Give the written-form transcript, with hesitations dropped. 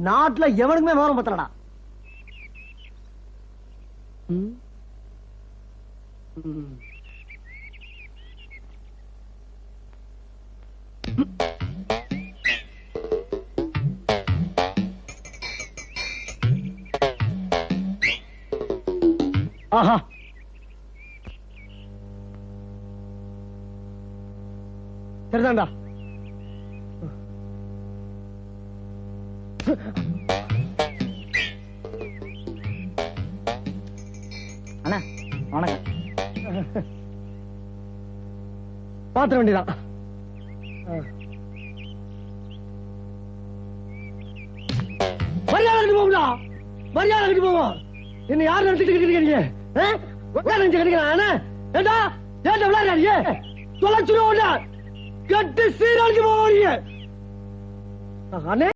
நாட்டுல எவனுக்குமே விவரம் பத்தலடா. ஆஹா, சரிதான்டா. அண்ணா வணக்கம். பாத்திர வேண்டியதான். மரியாதை போகுதா? மரியாதை போவோம். என்ன யார் நினைச்சிட்டு இருக்கீங்க? கிடைக்கிறான் ஏண்டா ஏண்டா விளையாடுறீங்க? தொலைச்சிருவோம். கட்டு சீராளுக்கு போவீங்க. அண்ணே